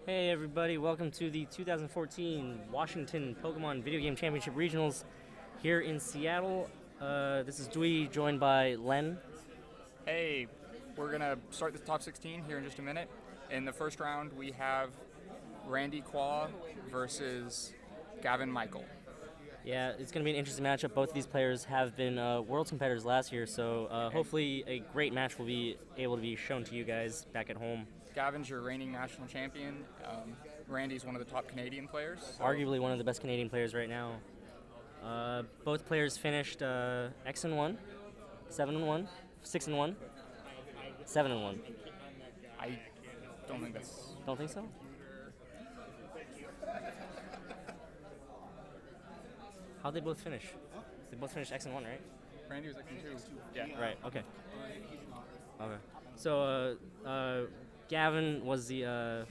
Hey everybody, welcome to the 2014 Washington Pokemon Video Game Championship Regionals here in Seattle. This is Dewey, joined by Len. Hey, we're going to start the top 16 here in just a minute. In the first round, we have Randy Qua versus Gavin Michael. Yeah, it's going to be an interesting matchup. Both of these players have been world competitors last year, so hopefully a great match will be able to be shown to you guys back at home. Gavin's your reigning national champion. Randy's one of the top Canadian players. So. Arguably one of the best Canadian players right now. Both players finished X and 1, 7 and 1, 6 and 1, 7 and 1. I don't think that's. Don't think so? How'd they both finish? They both finished X and 1, right? Randy was X and 2. Yeah. Right. Okay. Okay. So Gavin was the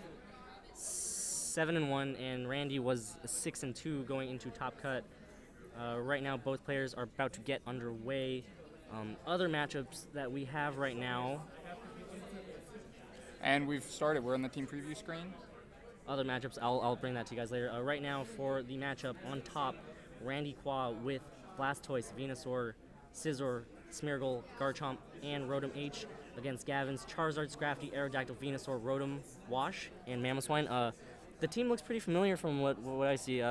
7 and 1, and Randy was 6 and 2 going into Top Cut. Right now, both players are about to get underway. Other matchups that we have right now. And we've started. We're on the team preview screen. Other matchups, I'll bring that to you guys later. Right now, for the matchup on top, Randy Qua with Blastoise, Venusaur, Scizor, Smeargle, Garchomp, and Rotom H against Gavin's Charizard, Scrafty, Aerodactyl, Venusaur, Rotom, Wash, and Mamoswine. The team looks pretty familiar from what I see.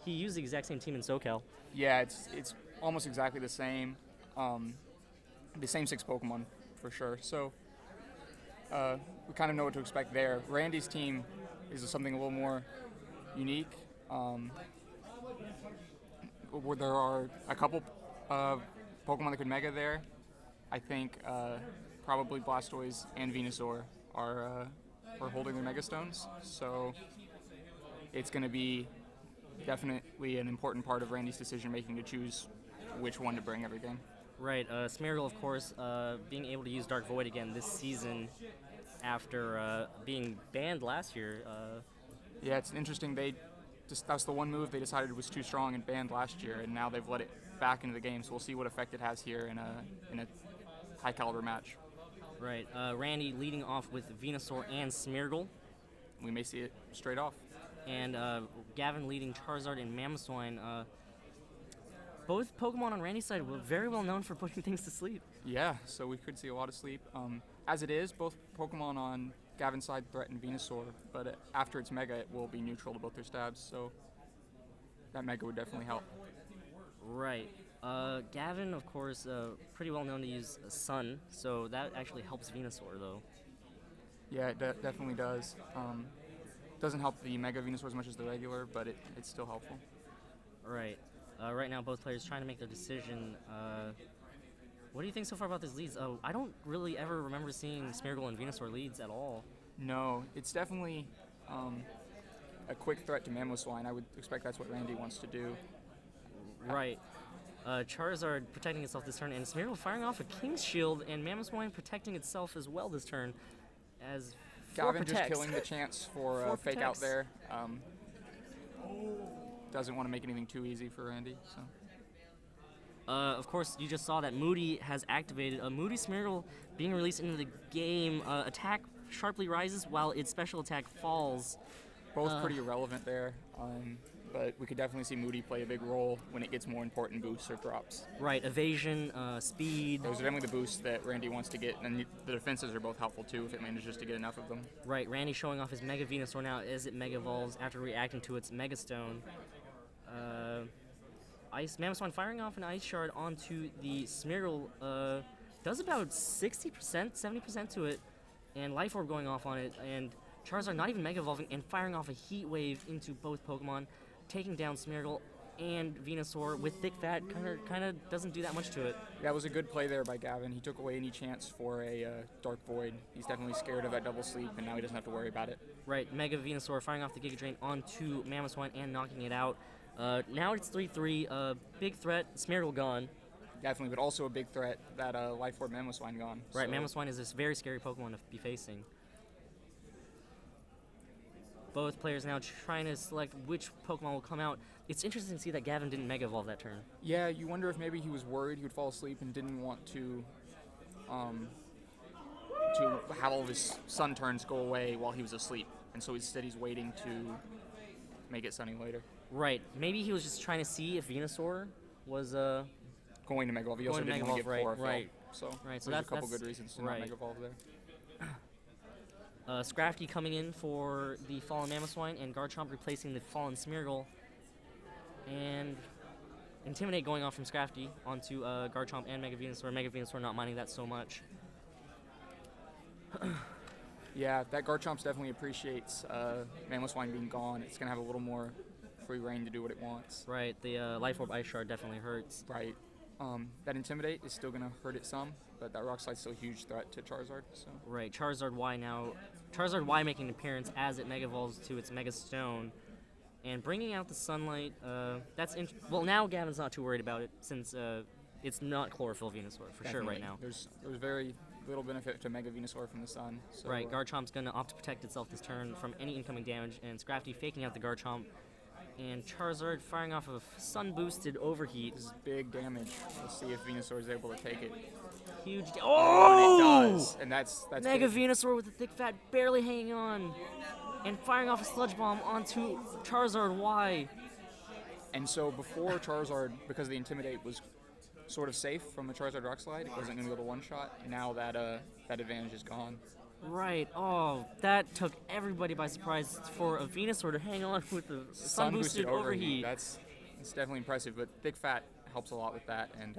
He used the exact same team in SoCal. Yeah, it's almost exactly the same. The same 6 Pokemon, for sure. So we kind of know what to expect there. Randy's team is something a little more unique. Where there are a couple Pokemon that could Mega there. I think probably Blastoise and Venusaur are holding their Mega Stones. So it's going to be definitely an important part of Randy's decision making to choose which one to bring every game. Right. Smeargle, of course, being able to use Dark Void again this season after being banned last year. Yeah, it's interesting. That's the one move they decided was too strong and banned last year, and now they've let it back into the game. So we'll see what effect it has here in a high caliber match. Right. Randy leading off with Venusaur and Smeargle. We may see it straight off. And Gavin leading Charizard and Mamoswine. Both Pokemon on Randy's side were very well known for putting things to sleep. Yeah, so we could see a lot of sleep. As it is, both Pokemon on Gavin's side threaten Venusaur, but after its Mega, it will be neutral to both their stabs, so that Mega would definitely help. Right. Gavin, of course, pretty well known to use Sun, so that actually helps Venusaur, though. Yeah, it definitely does. Doesn't help the Mega Venusaur as much as the regular, but it's still helpful. Right. Right now, both players trying to make their decision. What do you think so far about these leads? I don't really ever remember seeing Smeargle and Venusaur leads at all. No, it's definitely a quick threat to Mamoswine. I would expect that's what Randy wants to do. Right. Charizard protecting itself this turn, and Smeargle firing off a King's Shield, and Mamoswine protecting itself as well this turn. As Gavin just killing the chance for a fake out there. Doesn't want to make anything too easy for Randy. So. Of course, you just saw that Moody has activated. Moody Smeargle being released into the game. Attack sharply rises while its special attack falls. Both pretty irrelevant there, but we could definitely see Moody play a big role when it gets more important boosts or drops. Right, evasion, speed. Those are definitely the boosts that Randy wants to get, and the defenses are both helpful too if it manages to get enough of them. Right, Randy showing off his Mega Venusaur now as it Mega Evolves after reacting to its Mega Stone. Ice Mamoswine firing off an Ice Shard onto the Smeargle does about 60%, 70% to it, and Life Orb going off on it, and Charizard not even Mega Evolving and firing off a Heat Wave into both Pokemon, taking down Smeargle and Venusaur with Thick Fat. Kind of doesn't do that much to it. That was a good play there by Gavin. He took away any chance for a Dark Void. He's definitely scared of that double sleep, and now he doesn't have to worry about it. Right, Mega Venusaur firing off the Giga Drain onto Mamoswine and knocking it out. Now it's 3-3. Big threat, Smeargle gone. Definitely, but also a big threat that Life Orb Mamoswine gone. Right, so. Mamoswine is this very scary Pokemon to be facing. Both players now trying to select which Pokemon will come out. It's interesting to see that Gavin didn't Mega Evolve that turn. Yeah, you wonder if maybe he was worried he would fall asleep and didn't want to have all of his sun turns go away while he was asleep, and so instead he's waiting to make it sunny later. Right. Maybe he was just trying to see if Venusaur was Going to Mega Evolve. He also going to didn't Mega want to Evolve, get right, chlorophyll. right. So, Right, so there's that's a couple good reasons to right. not Mega Evolve there. Scrafty coming in for the Fallen Mamoswine, and Garchomp replacing the Fallen Smeargle. And Intimidate going off from Scrafty onto Garchomp and Mega Venusaur. Mega Venusaur not minding that so much. Yeah, that Garchomp definitely appreciates Mamoswine being gone. It's going to have a little more free reign to do what it wants. Right, the Life Orb Ice Shard definitely hurts. Right. That Intimidate is still going to hurt it some, but that Rock Slide's still a huge threat to Charizard. So. Right, Charizard Y now. Charizard Y making an appearance as it Mega Evolves to its Mega Stone. And bringing out the Sunlight, well, now Gavin's not too worried about it, since it's not Chlorophyll Venusaur, for sure, right now. There's very little benefit to Mega Venusaur from the sun. So, right, Garchomp's going to opt to protect itself this turn from any incoming damage, and Scrafty faking out the Garchomp. And Charizard firing off of Sun-boosted Overheat. This is big damage. Let's see if Venusaur is able to take it. Huge damage. Oh! And it does. And that's Mega big. Venusaur with the thick fat barely hanging on. And firing off a Sludge Bomb onto Charizard Y. And so before Charizard, because the Intimidate was sort of safe from the Charizard Rock Slide, it wasn't going to go to one-shot. Now that advantage is gone. Right. Oh, that took everybody by surprise for a Venusaur to hang on with the sun-boosted Overheat. That's definitely impressive, but Thick Fat helps a lot with that and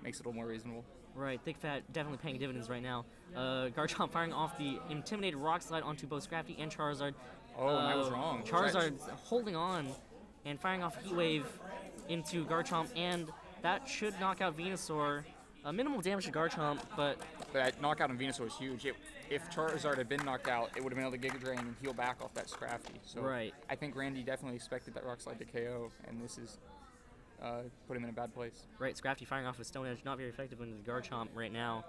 makes it a little more reasonable. Right, Thick Fat definitely paying dividends right now. Garchomp firing off the Intimidated Rock Slide onto both Scrafty and Charizard. Oh, and I was wrong. Charizard's holding on and firing off Heat Wave into Garchomp, and that should knock out Venusaur. Minimal damage to Garchomp, but that knockout on Venusaur is huge. If Charizard had been knocked out, it would have been able to Giga Drain and heal back off that Scrafty. So right. I think Randy definitely expected that Rock Slide to KO, and this is put him in a bad place. Right, Scrafty firing off with Stone Edge, not very effective into the Garchomp right now.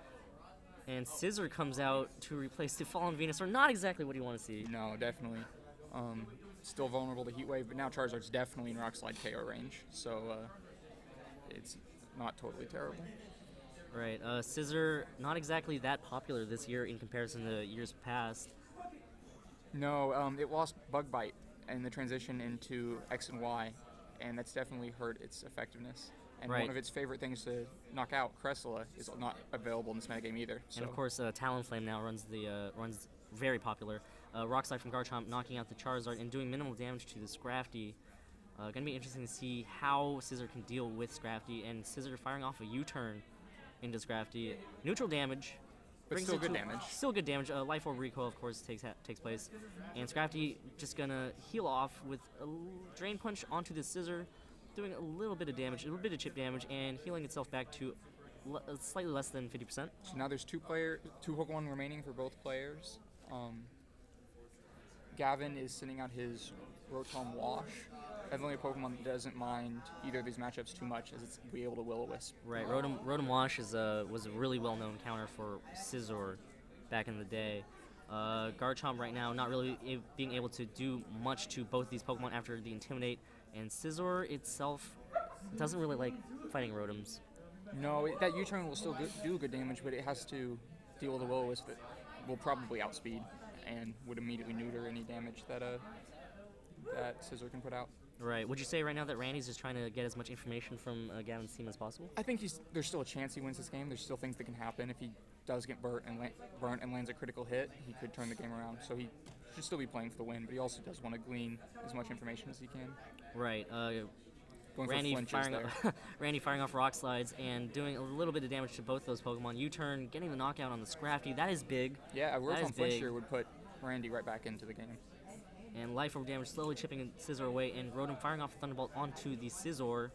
And Scissor comes out to replace the Fallen Venusaur. Not exactly what you want to see. No, definitely. Still vulnerable to Heat Wave, but now Charizard's definitely in Rock Slide KO range, so it's not totally terrible. Right, Scissor not exactly that popular this year in comparison to years past. No, it lost Bug Bite in the transition into X and Y, and that's definitely hurt its effectiveness. And right. One of its favorite things to knock out, Cressula, is not available in this metagame either. So. And of course, Talonflame now runs very popular. Rock Slide from Garchomp knocking out the Charizard and doing minimal damage to the Scrafty. Gonna be interesting to see how Scissor can deal with Scrafty, and Scissor firing off a U-turn into Scrafty. Neutral damage. But still good damage. Still good damage. Life Orb recoil, of course, takes place. And Scrafty just gonna heal off with a Drain Punch onto the Scissor, doing a little bit of damage, a little bit of chip damage, and healing itself back to slightly less than 50%. So now there's two Pokemon remaining for both players. Gavin is sending out his Rotom Wash. Definitely a Pokemon that doesn't mind either of these matchups too much, as it's be able to Will-O-Wisp. Right, Rotom Wash was a really well-known counter for Scizor back in the day. Garchomp right now not really being able to do much to both these Pokemon after the Intimidate, and Scizor itself doesn't really like fighting Rotoms. No, that U-turn will still do good damage, but it has to deal with a Will-O-Wisp that will probably outspeed and would immediately neuter any damage that Scizor can put out. Right. Would you say right now that Randy's just trying to get as much information from Gavin's team as possible? I think there's still a chance he wins this game. There's still things that can happen. If he does get burnt and lands a critical hit, he could turn the game around. So he should still be playing for the win, but he also does want to glean as much information as he can. Right. Randy firing off Rock Slides and doing a little bit of damage to both those Pokemon. U-turn, getting the knockout on the Scrafty. That is big. Yeah, a Rotom Flincher would put Randy right back into the game. And Life Orb damage slowly chipping Scizor away, and Rotom firing off a Thunderbolt onto the Scizor.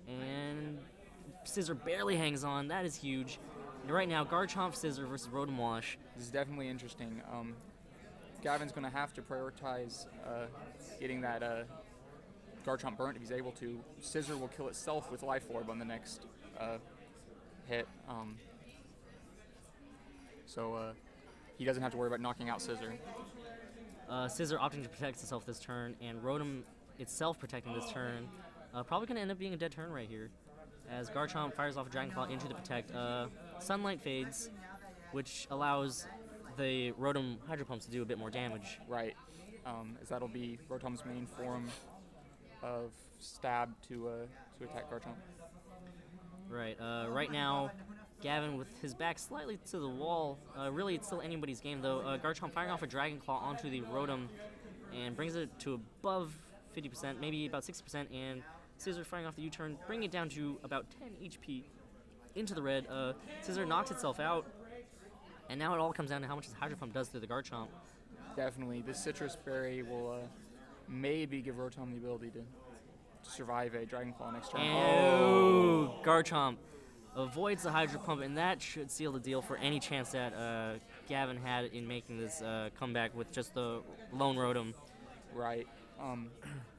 And Scizor barely hangs on. That is huge. And right now, Garchomp Scizor versus Rotom Wash. This is definitely interesting. Gavin's going to have to prioritize getting that Garchomp burnt if he's able to. Scizor will kill itself with Life Orb on the next hit. So he doesn't have to worry about knocking out Scizor. Scizor opting to protect itself this turn, and Rotom itself protecting this turn. Probably going to end up being a dead turn right here, as Garchomp fires off a Dragon Claw into the protect. Sunlight fades, which allows the Rotom Hydro Pumps to do a bit more damage. Right. As that'll be Rotom's main form of stab to attack Garchomp. Right. Right now, Gavin with his back slightly to the wall. Really, it's still anybody's game though. Garchomp firing off a Dragon Claw onto the Rotom and brings it to above 50%, maybe about 60%, and Scissor firing off the U-turn, bringing it down to about 10 HP into the red. Scissor knocks itself out, and now it all comes down to how much this Hydro Pump does to the Garchomp. Definitely. This Citrus Berry will maybe give Rotom the ability to survive a Dragon Claw next turn. Oh! Garchomp avoids the Hydro Pump, and that should seal the deal for any chance that Gavin had in making this comeback with just the lone Rotom. Right.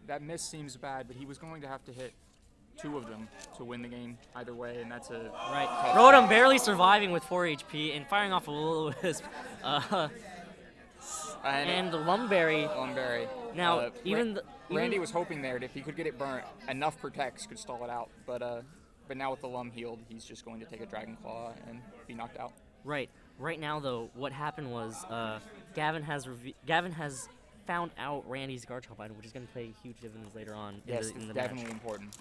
That miss seems bad, but he was going to have to hit 2 of them to win the game either way, and that's a right. Rotom barely surviving with 4 HP and firing off a Will-O-Wisp. And the Lumberry. Now, Randy was hoping there that if he could get it burnt, enough Protects could stall it out. But now with the Lum healed, he's just going to take a Dragon Claw and be knocked out. Right. Right now, though, what happened was Gavin has found out Randy's Garchomp item, which is going to play huge dividends later on yes, in the definitely match. Important.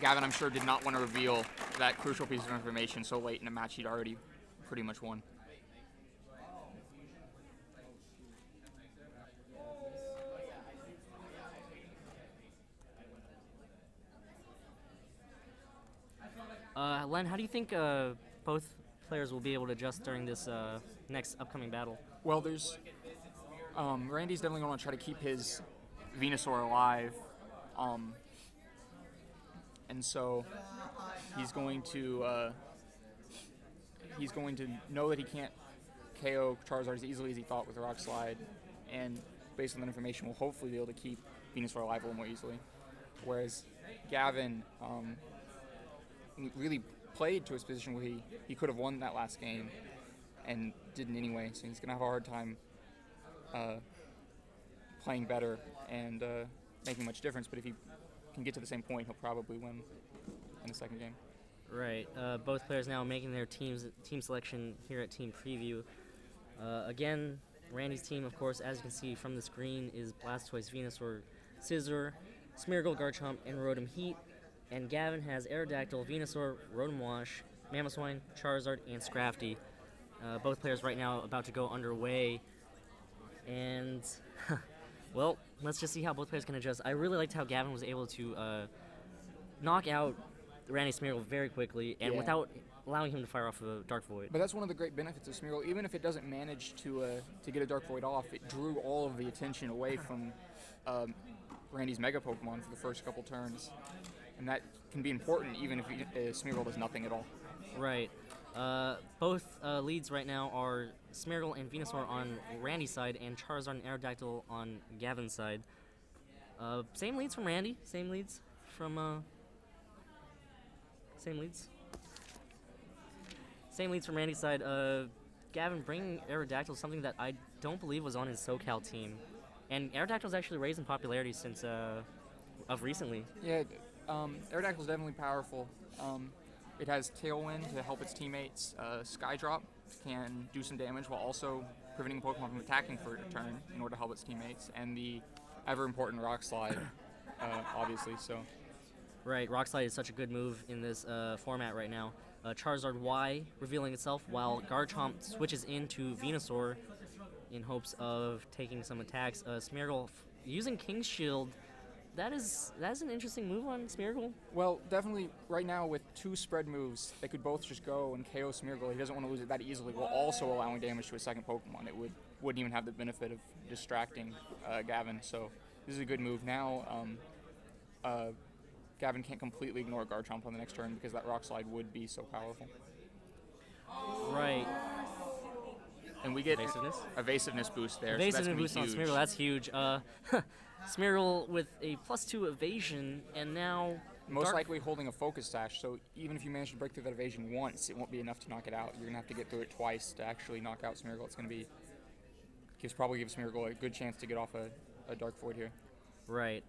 Gavin, I'm sure, did not want to reveal that crucial piece of information so late in a match he'd already pretty much won. Len, how do you think both players will be able to adjust during this next upcoming battle? Well, there's Randy's definitely going to try to keep his Venusaur alive, and so he's going to know that he can't KO Charizard as easily as he thought with the Rock Slide, and based on that information, will hopefully be able to keep Venusaur alive a little more easily. Whereas Gavin really played to his position where he could have won that last game and didn't anyway, so he's going to have a hard time playing better and making much difference, but if he can get to the same point, he'll probably win in the second game. Right. Both players now making their team selection here at Team Preview. Again, Randy's team, of course, as you can see from the screen, is Blastoise, Venusaur, Scizor, Smeargle, Garchomp, and Rotom Heat. And Gavin has Aerodactyl, Venusaur, Rotom Wash, Mamoswine, Charizard, and Scrafty. Both players right now about to go underway. And, well, let's just see how both players can adjust. I really liked how Gavin was able to knock out Randy Smeargle very quickly and without allowing him to fire off a Dark Void. But that's one of the great benefits of Smeargle. Even if it doesn't manage to get a Dark Void off, it drew all of the attention away from Randy's Mega Pokemon for the first couple turns. And that can be important even if Smeargle does nothing at all. Right. Both leads right now are Smeargle and Venusaur on Randy's side and Charizard and Aerodactyl on Gavin's side. Same leads from Randy. Same leads from Randy's side. Gavin bringing Aerodactyl, something that I don't believe was on his SoCal team. And Aerodactyl's actually raised in popularity since of recently. Yeah. Aerodactyl is definitely powerful. It has Tailwind to help its teammates. Skydrop can do some damage while also preventing Pokemon from attacking for a turn in order to help its teammates. And the ever-important Rock Slide, obviously. So. Right, Rock Slide is such a good move in this format right now. Charizard Y revealing itself while Garchomp switches into Venusaur in hopes of taking some attacks. Smeargle using King's Shield. That's an interesting move on Smeargle. Well, definitely right now with 2 spread moves, they could both just go and KO Smeargle. He doesn't want to lose it that easily, while also allowing damage to a second Pokemon. It wouldn't even have the benefit of distracting Gavin. So this is a good move. Now Gavin can't completely ignore Garchomp on the next turn because that Rock Slide would be so powerful. Right. And we get evasiveness boost there. Evasiveness boost on Smeargle, that's huge. Smeargle with a +2 evasion, and now most likely holding a Focus Sash, so even if you manage to break through that evasion once, it won't be enough to knock it out. You're going to have to get through it twice to actually knock out Smeargle. It's going to probably give Smeargle a good chance to get off a Dark Void here. Right.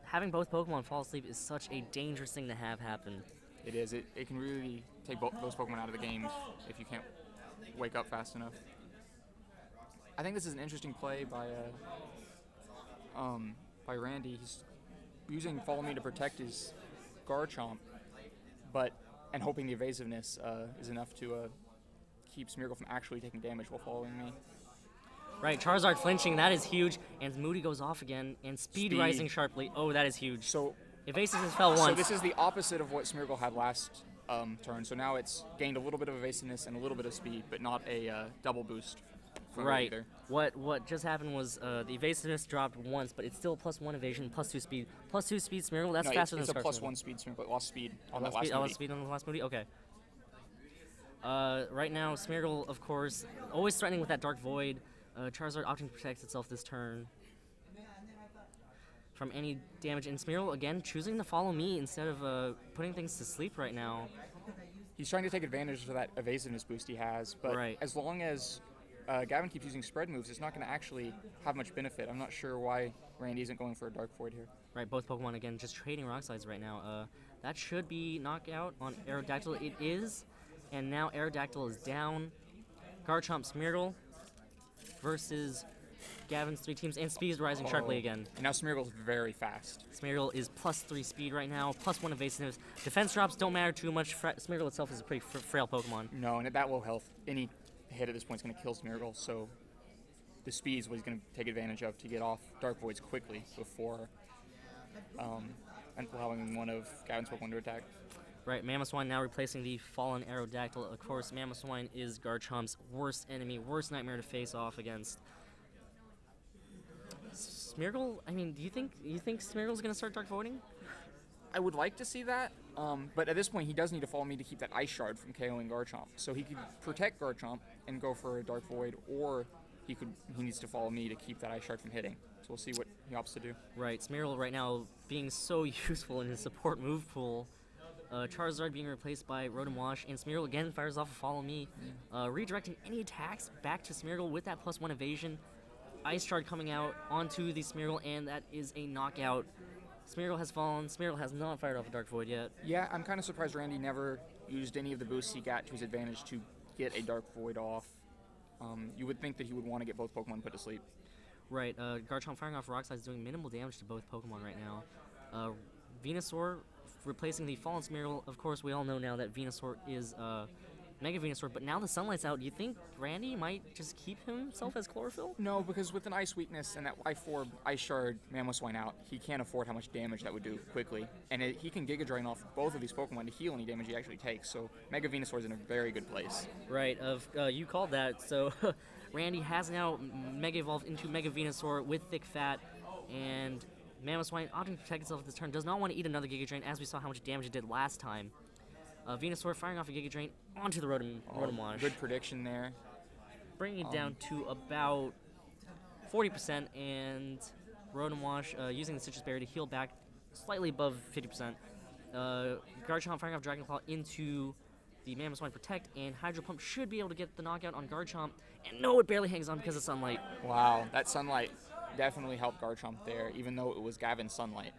Having both Pokemon fall asleep is such a dangerous thing to have happen. It is. It can really take those Pokemon out of the game if you can't wake up fast enough. I think this is an interesting play by Randy. He's using Follow Me to protect his Garchomp, and hoping the evasiveness is enough to keep Smeargle from actually taking damage while following me. Right, Charizard flinching, that is huge, and Moody goes off again, and speed rising sharply. Oh, that is huge. So evasiveness fell once. So this is the opposite of what Smeargle had last turn. So now it's gained a little bit of evasiveness and a little bit of speed, but not a double boost. Right. Either. What just happened was the evasiveness dropped once, but it's still +1 evasion, +2 speed. +2 speed Smeargle, that's faster than Scarf. It's a +1 speed Smeargle, but lost speed on that last last Lost speed on the last Moody? Okay. Right now, Smeargle, of course, always threatening with that Dark Void. Charizard opting to protect itself this turn from any damage. And Smeargle, again, choosing to follow me instead of putting things to sleep right now. He's trying to take advantage of that evasiveness boost he has, but as long as Gavin keeps using spread moves, it's not going to actually have much benefit. I'm not sure why Randy isn't going for a Dark Void here. Right, both Pokemon, again, just trading Rock Slides right now. That should be knockout on Aerodactyl. It is, and now Aerodactyl is down. Garchomp, Smeargle versus Gavin's 3 teams, and speed is rising sharply again. And now Smeargle's very fast. Smeargle is +3 speed right now, +1 evasiveness. Defense drops don't matter too much. Smeargle itself is a pretty frail Pokemon. No, and at that low health, any hit at this point is going to kill Smeargle, so the speed is what he's going to take advantage of to get off Dark Voids quickly before allowing one of Gavin's Pokemon to attack. Right, Mamoswine now replacing the fallen Aerodactyl. Of course, Mamoswine is Garchomp's worst enemy, worst nightmare to face off against. Smeargle, I mean, do you think Smeargle's gonna start Dark Voiding? I would like to see that, but at this point he does need to follow me to keep that Ice Shard from KOing Garchomp. So he could protect Garchomp and go for a Dark Void, or he needs to follow me to keep that Ice Shard from hitting. So we'll see what he opts to do. Right, Smeargle right now being so useful in his support move pool. Charizard being replaced by Rotom Wash, and Smeargle again fires off a Follow Me, redirecting any attacks back to Smeargle with that +1 evasion. Ice Shard coming out onto the Smeargle, and that is a knockout. Smeargle has fallen. Smeargle has not fired off a Dark Void yet. Yeah, I'm kind of surprised Randy never used any of the boosts he got to his advantage to get a Dark Void off. You would think that he would want to get both Pokemon put to sleep. Right, Garchomp firing off Rock Slides doing minimal damage to both Pokemon right now. Venusaur replacing the fallen Smeargle. Of course, we all know now that Venusaur is Mega Venusaur, but now the sunlight's out. Do you think Randy might just keep himself as Chlorophyll? No, because with an Ice Weakness and that Y4 Ice Shard Mamoswine out, he can't afford how much damage that would do quickly. And he can Giga Drain off both of these Pokemon to heal any damage he actually takes, so Mega Venusaur is in a very good place. Right, you called that. So Randy has now Mega Evolved into Mega Venusaur with Thick Fat, and Mamoswine opting to protect itself this turn. Does not want to eat another Giga Drain, as we saw how much damage it did last time. Venusaur firing off a Giga Drain onto the Rotom Wash. Good prediction there. Bringing it down to about 40%, and Rotom Wash using the Citrus Berry to heal back slightly above 50%. Garchomp firing off Dragon Claw into the Mamoswine Protect, and Hydro Pump should be able to get the knockout on Garchomp. And no, it barely hangs on because of Sunlight. Wow, that Sunlight definitely helped Garchomp there, even though it was Gavin's Sunlight.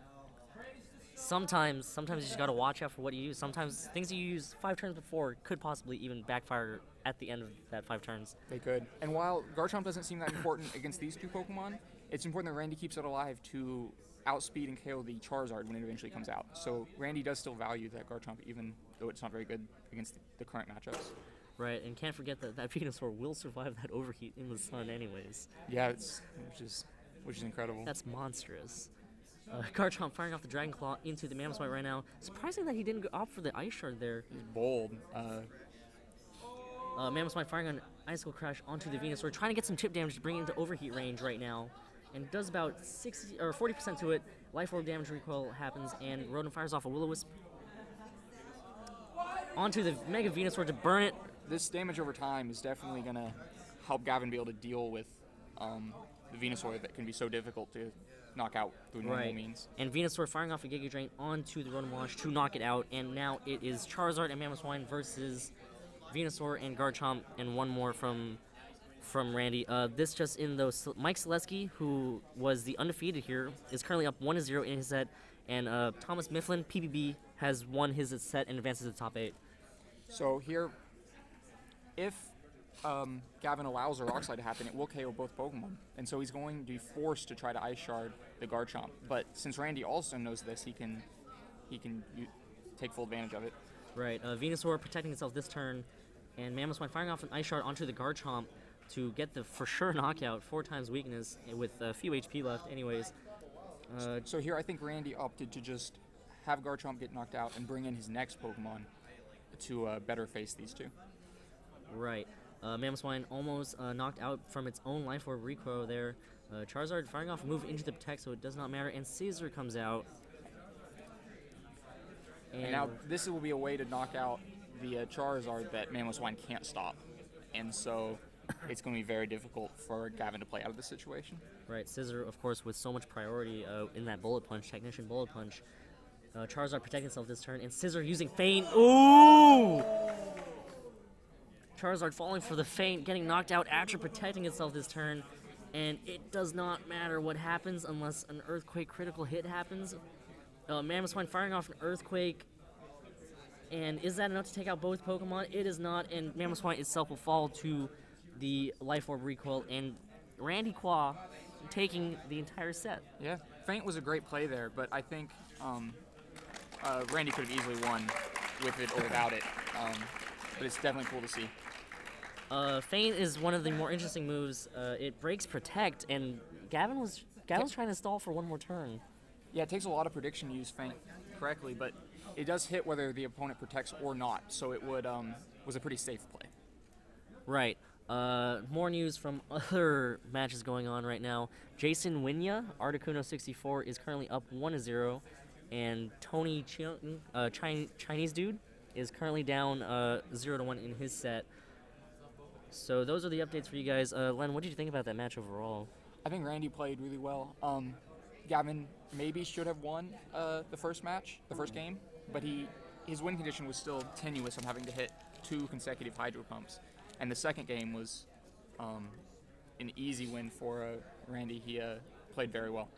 Sometimes you just gotta watch out for what you use. Sometimes things you use 5 turns before could possibly even backfire at the end of that 5 turns. They could. And while Garchomp doesn't seem that important against these two Pokemon, it's important that Randy keeps it alive to outspeed and KO the Charizard when it eventually comes out. So Randy does still value that Garchomp, even though it's not very good against the current matchups. Right, and can't forget that Venusaur will survive that overheat in the sun anyways. Yeah, which is incredible. That's monstrous. Garchomp firing off the Dragon Claw into the Mamoswine right now. Surprising that he didn't opt for the Ice Shard there. He's bold. Mamoswine firing on Icicle Crash onto the Venusaur, trying to get some chip damage to bring it into overheat range right now. And does about 60 or 40% to it. Life Orb damage recoil happens, and Rotom fires off a Will-O-Wisp onto the Mega Venusaur to burn it. This damage over time is definitely going to help Gavin be able to deal with the Venusaur that can be so difficult to knock out through normal means. And Venusaur firing off a Giga Drain onto the Rotom Wash to knock it out, and now it is Charizard and Mamoswine versus Venusaur and Garchomp, and one more from Randy. This just in though, Mike Selesky, who was the undefeated here, is currently up 1-0 in his set, and Thomas Mifflin, PBB, has won his set and advances to the top 8. So here, if Gavin allows a Rock Slide to happen, it will KO both Pokemon. And so he's going to be forced to try to Ice Shard the Garchomp. But since Randy also knows this, he can take full advantage of it. Right, Venusaur protecting itself this turn, and Mamoswine firing off an Ice Shard onto the Garchomp to get the for sure knockout, 4 times weakness with a few HP left anyways. So here I think Randy opted to just have Garchomp get knocked out and bring in his next Pokemon to better face these two. Right. Mamoswine almost knocked out from its own Life Orb recoil there. Charizard firing off a move into the Protect, so it does not matter, and Scizor comes out. And now this will be a way to knock out the Charizard that Mamoswine can't stop. And so it's going to be very difficult for Gavin to play out of this situation. Right, Scizor, of course, with so much priority in that Bullet Punch, Technician Bullet Punch. Charizard protecting itself this turn, and Scizor using Feint. Ooh! Charizard falling for the Feint, getting knocked out after protecting itself this turn. And it does not matter what happens unless an Earthquake critical hit happens. Mamoswine firing off an Earthquake. And is that enough to take out both Pokemon? It is not, and Mamoswine itself will fall to the Life Orb recoil, and Randy Qua taking the entire set. Yeah, Feint was a great play there, but I think Randy could have easily won with it or without it. But it's definitely cool to see. Feint is one of the more interesting moves. It breaks Protect, and Gavin's trying to stall for one more turn. Yeah, it takes a lot of prediction to use Feint correctly, but it does hit whether the opponent protects or not, so it would was a pretty safe play. Right. More news from other matches going on right now. Jason Winya, Articuno64, is currently up 1-0, and Tony Chiang, Chinese dude, is currently down 0-1 in his set. So those are the updates for you guys. Len, what did you think about that match overall? I think Randy played really well. Gavin maybe should have won the first game, but his win condition was still tenuous on having to hit 2 consecutive Hydro Pumps. And the second game was an easy win for Randy. He played very well.